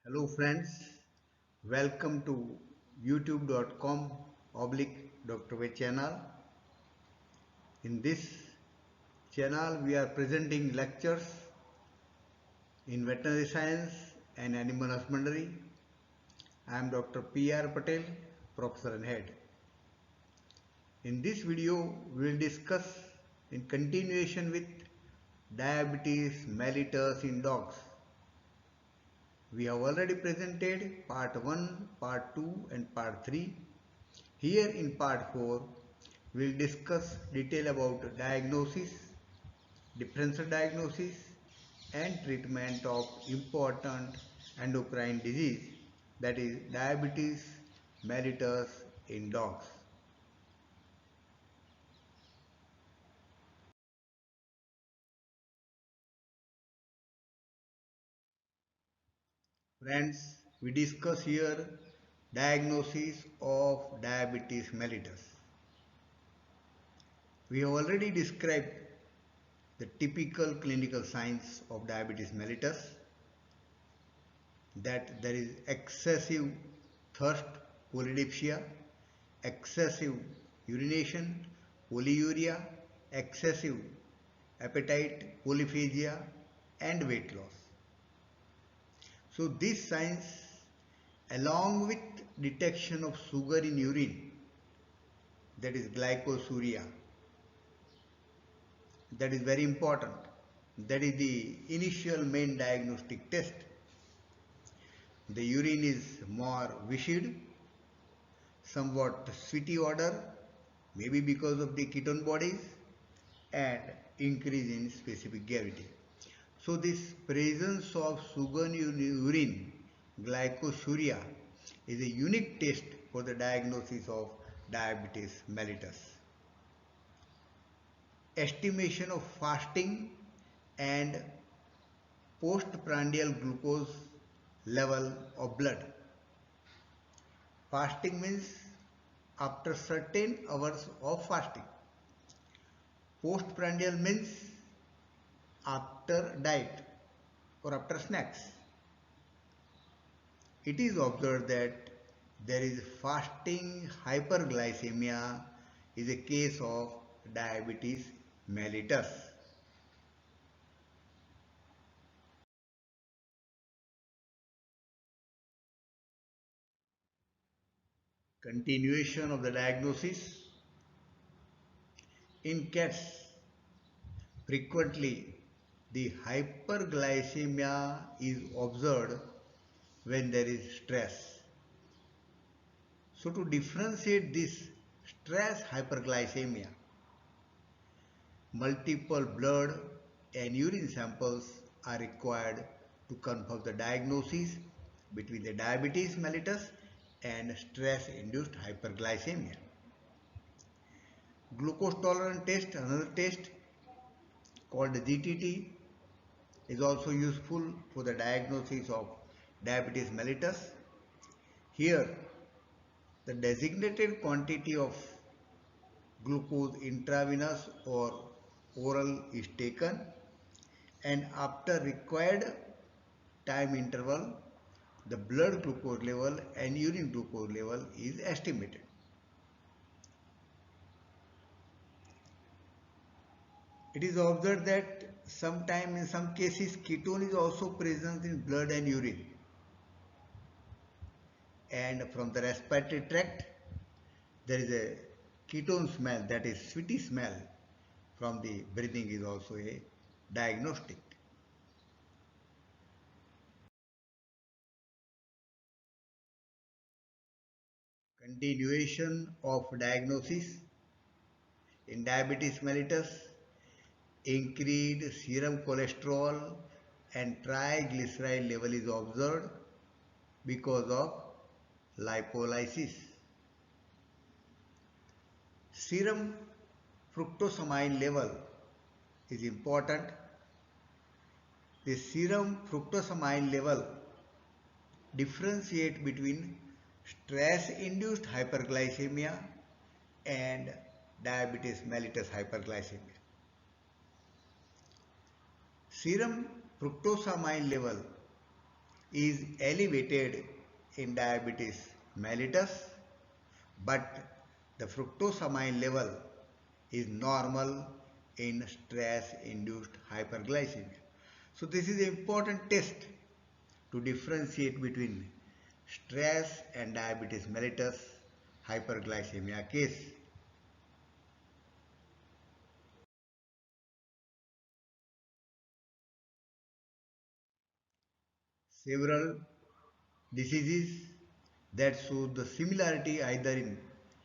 Hello friends, welcome to youtube.com oblique Dr. V channel. In this channel we are presenting lectures in veterinary science and animal husbandry. I am Dr. P.R. Patel, Professor and Head. In this video we will discuss in continuation with diabetes mellitus in dogs. We have already presented part 1, part 2 and part 3. Here in part 4, we will discuss detail about diagnosis, differential diagnosis and treatment of important endocrine disease, that is diabetes mellitus in dogs. Friends, we discuss here diagnosis of diabetes mellitus. We have already described the typical clinical signs of diabetes mellitus, that there is excessive thirst, polydipsia, excessive urination, polyuria, excessive appetite, polyphagia and weight loss. So these signs, along with detection of sugar in urine, that is glycosuria, that is very important. That is the initial main diagnostic test. The urine is more viscid, somewhat sweety odor, maybe because of the ketone bodies, and increase in specific gravity. So this presence of sugar in urine, glycosuria, is a unique test for the diagnosis of diabetes mellitus. Estimation of fasting and postprandial glucose level of blood. Fasting means after certain hours of fasting. Postprandial means after diet or after snacks. It is observed that there is fasting hyperglycemia is a case of diabetes mellitus. Continuation of the diagnosis. In cats, frequently the hyperglycemia is observed when there is stress. So to differentiate this stress hyperglycemia, multiple blood and urine samples are required to confirm the diagnosis between the diabetes mellitus and stress induced hyperglycemia. Glucose tolerance test, another test called GTT, is also useful for the diagnosis of diabetes mellitus. Here, the designated quantity of glucose intravenous or oral is taken, and after required time interval, the blood glucose level and urine glucose level is estimated. It is observed that sometime in some cases ketone is also present in blood and urine, and from the respiratory tract there is a ketone smell, that is sweety smell from the breathing, is also a diagnostic. Continuation of diagnosis in diabetes mellitus, increased serum cholesterol and triglyceride level is observed because of lipolysis. Serum fructosamine level is important. The serum fructosamine level differentiate between stress induced hyperglycemia and diabetes mellitus hyperglycemia. Serum fructosamine level is elevated in diabetes mellitus, but the fructosamine level is normal in stress-induced hyperglycemia. So this is an important test to differentiate between stress and diabetes mellitus hyperglycemia case. Several diseases that show the similarity either in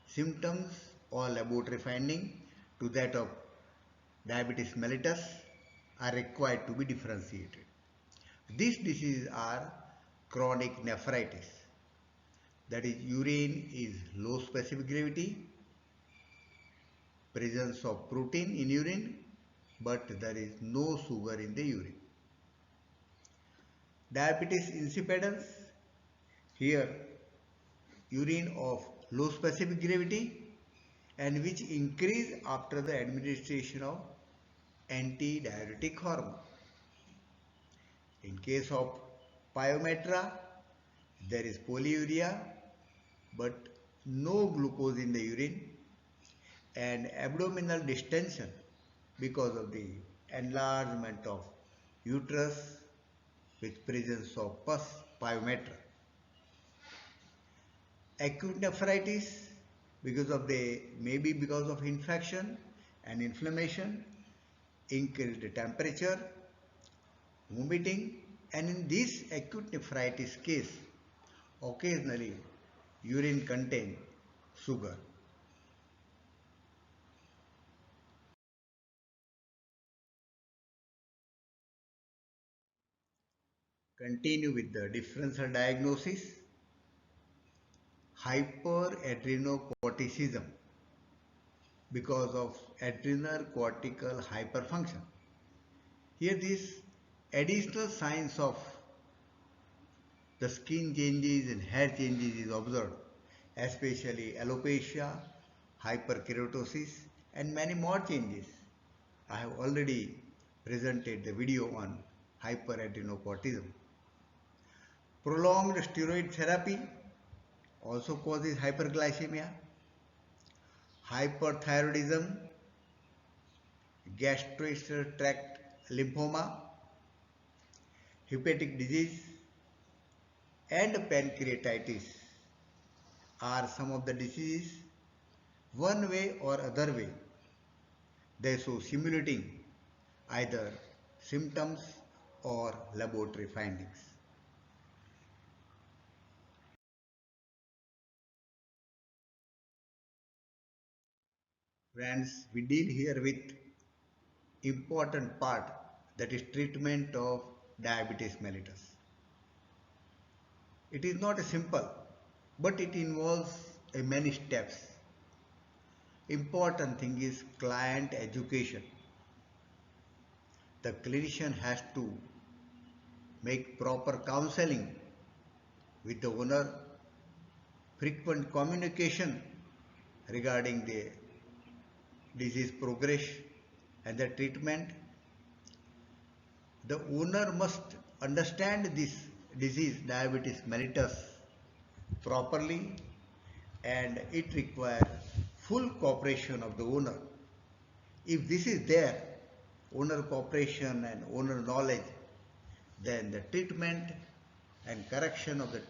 symptoms or laboratory finding to that of diabetes mellitus are required to be differentiated. These diseases are chronic nephritis, that is urine is low specific gravity, presence of protein in urine, but there is no sugar in the urine. Diabetes insipidus, here urine of low specific gravity and which increase after the administration of antidiuretic hormone. In case of pyometra, there is polyuria but no glucose in the urine and abdominal distension because of the enlargement of uterus with presence of pus pyometra. Acute nephritis because of infection and inflammation, increased temperature, vomiting, and in this acute nephritis case, occasionally urine contain sugar. Continue with the differential diagnosis. Hyperadrenocorticism because of adrenal cortical hyperfunction. Here these additional signs of the skin changes and hair changes is observed, especially alopecia, hyperkeratosis and many more changes. I have already presented the video on hyperadrenocortism. Prolonged steroid therapy also causes hyperglycemia, hyperthyroidism, gastrointestinal tract lymphoma, hepatic disease and pancreatitis are some of the diseases. One way or other way, they show simulating either symptoms or laboratory findings. Friends, we deal here with important part, that is treatment of diabetes mellitus. It is not a simple, but it involves a many steps. Important thing is client education. The clinician has to make proper counseling with the owner, frequent communication regarding the disease progress and the treatment. The owner must understand this disease, diabetes mellitus, properly, and it requires full cooperation of the owner. If this is there, owner cooperation and owner knowledge, then the treatment and correction of the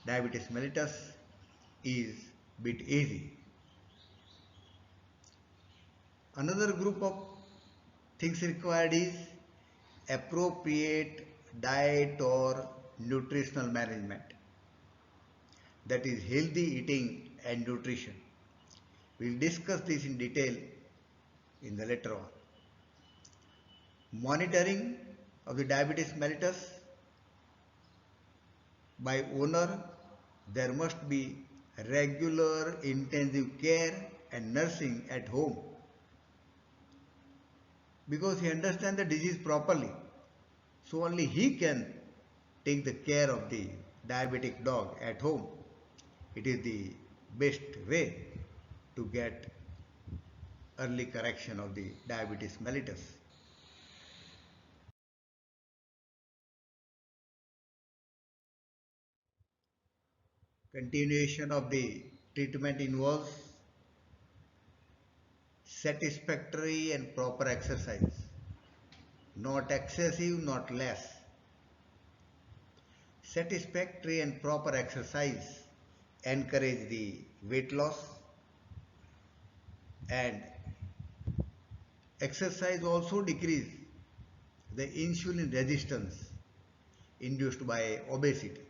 diabetes mellitus is bit easy. Another group of things required is appropriate diet or nutritional management, that is healthy eating and nutrition. We will discuss this in detail in the later on. Monitoring of the diabetes mellitus by owner, there must be regular intensive care and nursing at home because he understands the disease properly. So only he can take the care of the diabetic dog at home. It is the best way to get early correction of the diabetes mellitus. Continuation of the treatment involves satisfactory and proper exercise, not excessive, not less. Satisfactory and proper exercise encourage the weight loss, and exercise also decrease the insulin resistance induced by obesity.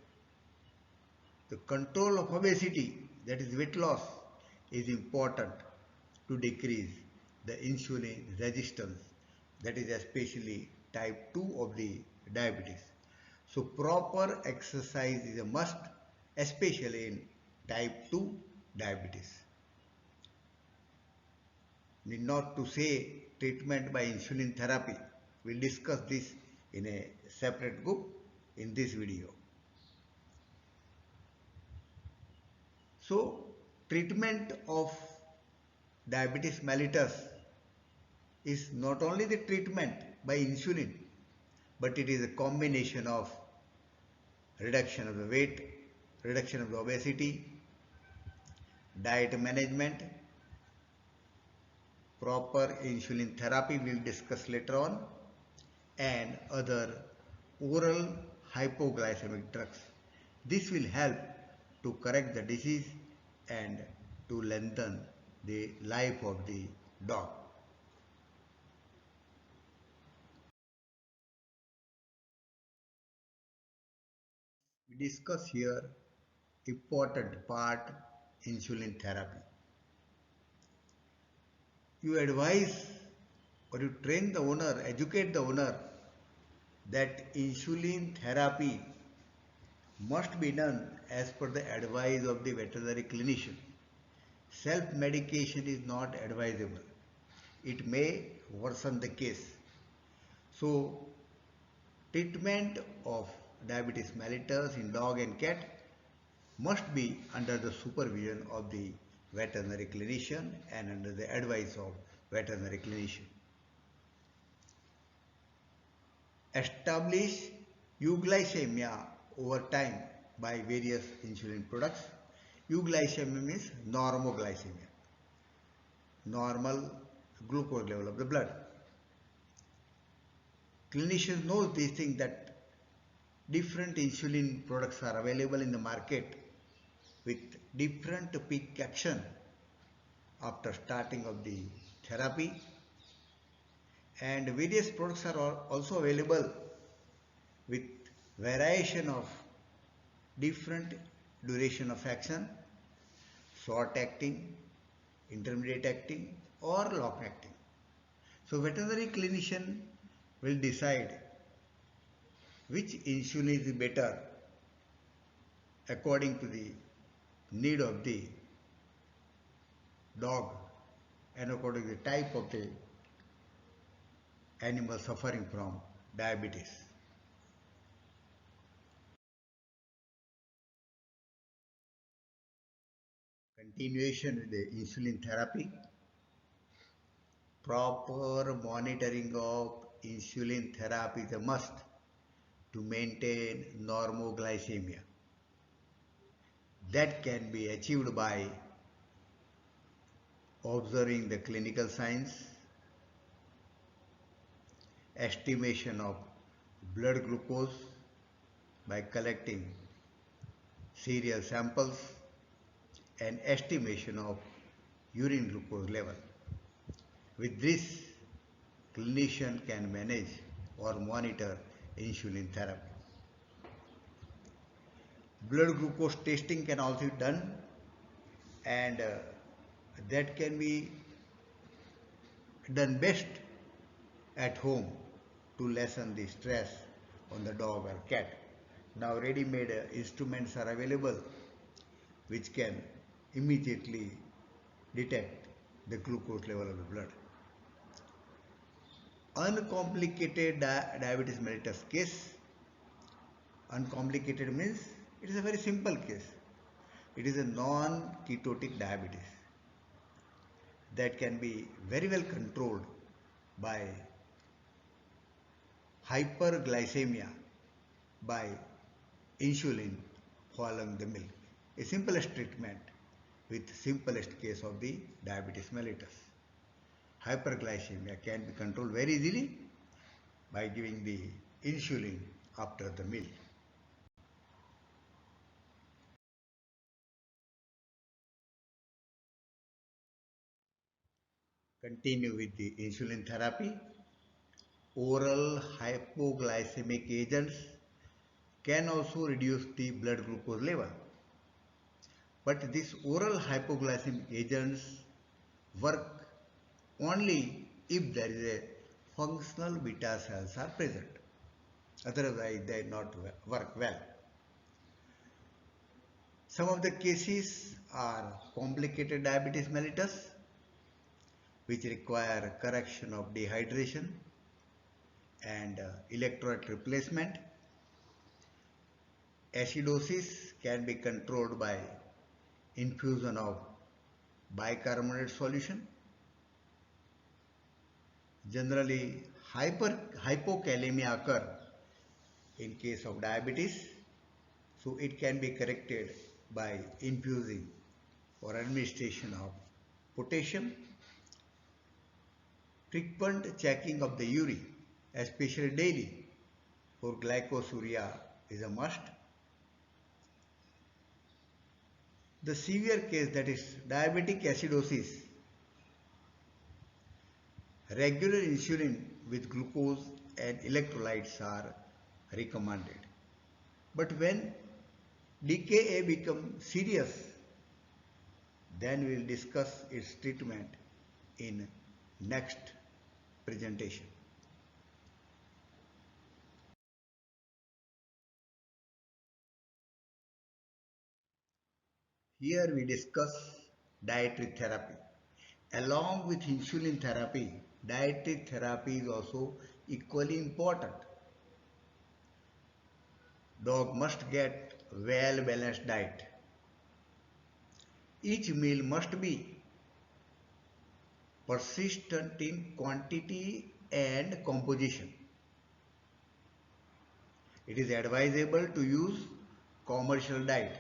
The control of obesity, that is weight loss, is important to decrease the insulin resistance, that is especially type 2 of the diabetes. So proper exercise is a must, especially in type 2 diabetes. Need not to say treatment by insulin therapy. We'll discuss this in a separate group in this video. So, treatment of diabetes mellitus is not only the treatment by insulin, but it is a combination of reduction of the weight, reduction of the obesity, diet management, proper insulin therapy we'll discuss later on, and other oral hypoglycemic drugs. This will help to correct the disease and to lengthen the life of the dog. We discuss here important part, insulin therapy. You advise or you train the owner, educate the owner that insulin therapy must be done as per the advice of the veterinary clinician. Self-medication is not advisable. It may worsen the case. So, treatment of diabetes mellitus in dog and cat must be under the supervision of the veterinary clinician and under the advice of veterinary clinician. Establish euglycemia over time by various insulin products. Euglycemia means normoglycemia, normal glucose level of the blood. Clinicians know these things, that different insulin products are available in the market with different peak action after starting of the therapy, and various products are also available with variation of different duration of action, short acting, intermediate acting or long acting. So veterinary clinician will decide which insulin is better according to the need of the dog and according to the type of the animal suffering from diabetes. Continuation with the insulin therapy. Proper monitoring of insulin therapy is a must to maintain normoglycemia. That can be achieved by observing the clinical signs, estimation of blood glucose by collecting serial samples, and estimation of urine glucose level. With this, clinician can manage or monitor insulin therapy. Blood glucose testing can also be done, and that can be done best at home to lessen the stress on the dog or cat. Now ready-made instruments are available which can immediately detect the glucose level of the blood. Uncomplicated diabetes mellitus case. Uncomplicated means it is a very simple case. It is a non-ketotic diabetes that can be very well controlled by hyperglycemia by insulin following the milk. a simplest treatment with simplest case of the diabetes mellitus. Hyperglycemia can be controlled very easily by giving the insulin after the meal. Continue with the insulin therapy. Oral hypoglycemic agents can also reduce the blood glucose level. But these oral hypoglycemic agents work only if there is a functional beta cells are present. Otherwise, they not work well. Some of the cases are complicated diabetes mellitus, which require correction of dehydration and electrolyte replacement. Acidosis can be controlled by infusion of bicarbonate solution. Generally, hypokalemia occur in case of diabetes, so it can be corrected by infusing or administration of potassium. Frequent checking of the urine, especially daily, for glycosuria is a must. The severe case, that is diabetic acidosis, regular insulin with glucose and electrolytes are recommended. But when DKA becomes serious, then we will discuss its treatment in next presentation. Here we discuss dietary therapy. Along with insulin therapy, dietary therapy is also equally important. Dog must get well balanced diet. Each meal must be persistent in quantity and composition. It is advisable to use commercial diet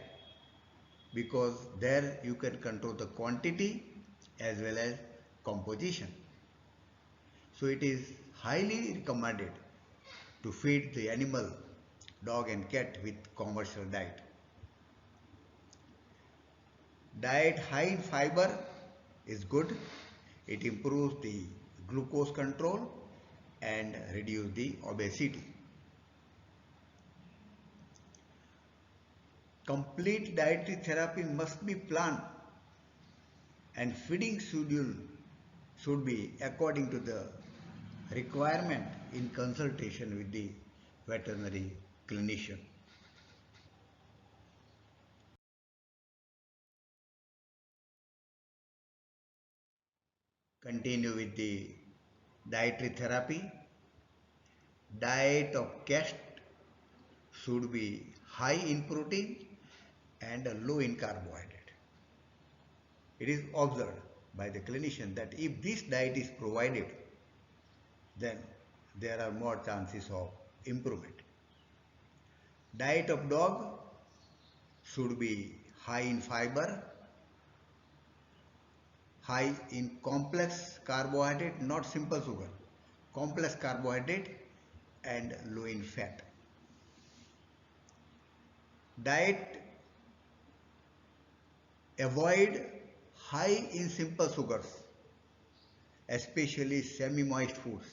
because there you can control the quantity as well as composition. So it is highly recommended to feed the animal, dog and cat, with commercial diet. Diet high in fiber is good. It improves the glucose control and reduce the obesity. Complete dietary therapy must be planned and feeding schedule should be according to the requirement in consultation with the veterinary clinician. Continue with the dietary therapy. Diet of cat should be high in protein and low in carbohydrate. It is observed by the clinician that if this diet is provided, then there are more chances of improvement. Diet of dog should be high in fiber, high in complex carbohydrate, not simple sugar, complex carbohydrate, and low in fat. Diet avoid high in simple sugars, especially semi-moist foods,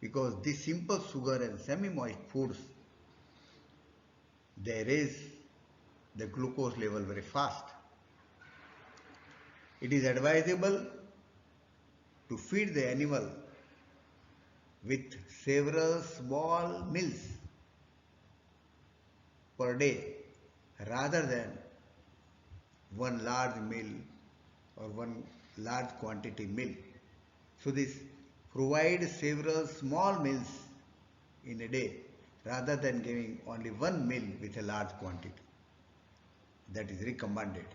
because this simple sugar and semi-moist foods, they raise the glucose level very fast. It is advisable to feed the animal with several small meals per day rather than one large meal or one large quantity meal. So this provide several small meals in a day rather than giving only one meal with a large quantity. That is recommended.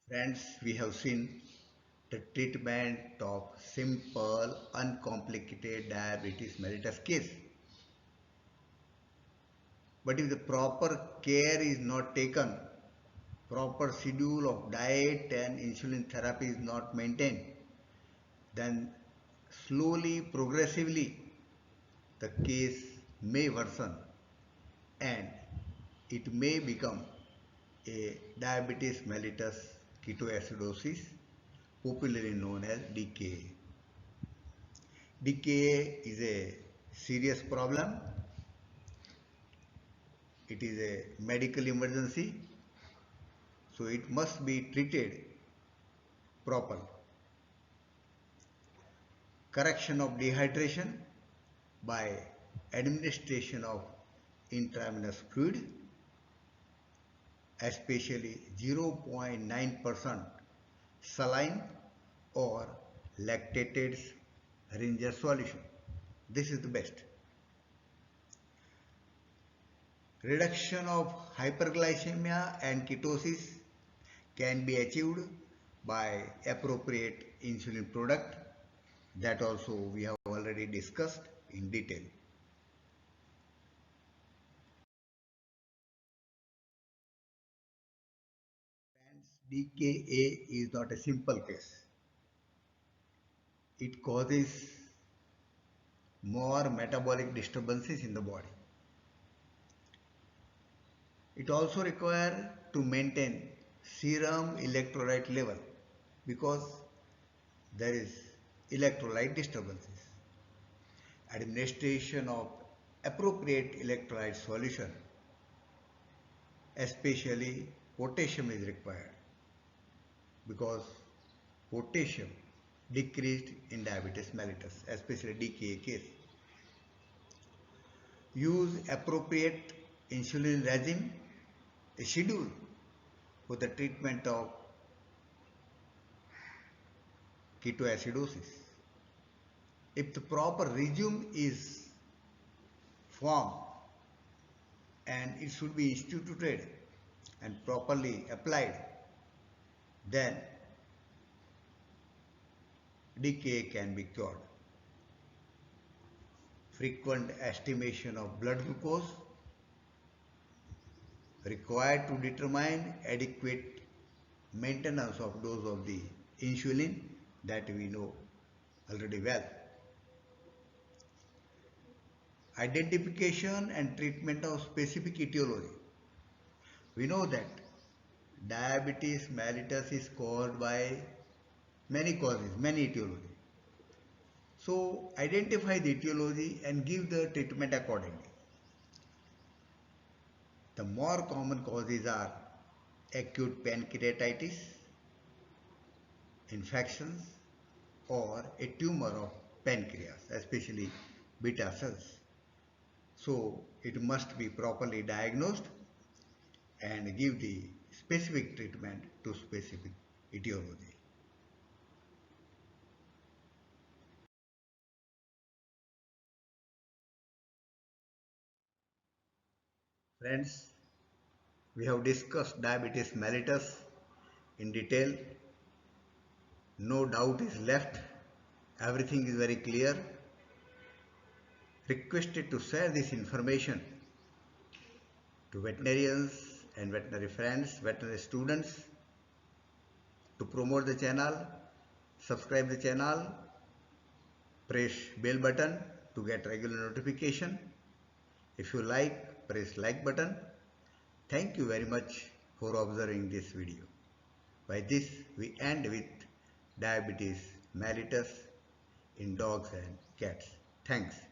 Friends, we have seen the treatment of simple, uncomplicated diabetes mellitus case. But if the proper care is not taken, proper schedule of diet and insulin therapy is not maintained, then slowly, progressively, the case may worsen and it may become a diabetes mellitus ketoacidosis, popularly known as DKA. DKA is a serious problem. It is a medical emergency, so it must be treated properly. Correction of dehydration by administration of intravenous fluid, especially 0.9% saline or lactated Ringer solution. This is the best. Reduction of hyperglycemia and ketosis can be achieved by appropriate insulin product. That also we have already discussed in detail. DKA is not a simple case. It causes more metabolic disturbances in the body. It also requires to maintain serum electrolyte level because there is electrolyte disturbances. Administration of appropriate electrolyte solution, especially potassium, is required because potassium decreased in diabetes mellitus, especially DKA case. Use appropriate insulin regime, a schedule for the treatment of ketoacidosis. If the proper regime is formed and it should be instituted and properly applied, then DKA can be cured. Frequent estimation of blood glucose required to determine adequate maintenance of dose of the insulin, that we know already well. Identification and treatment of specific etiology. We know that diabetes mellitus is caused by many causes, many etiologies. So identify the etiology and give the treatment accordingly. The more common causes are acute pancreatitis, infections, or a tumor of pancreas, especially beta cells. So it must be properly diagnosed and give the specific treatment to specific etiology. Friends, we have discussed diabetes mellitus in detail. No doubt is left. Everything is very clear. Requested to share this information to veterinarians and veterinary friends, veterinary students, to promote the channel. Subscribe the channel, press bell button to get regular notification. If you like, press like button. Thank you very much for observing this video. By this we end with diabetes mellitus in dogs and cats. Thanks.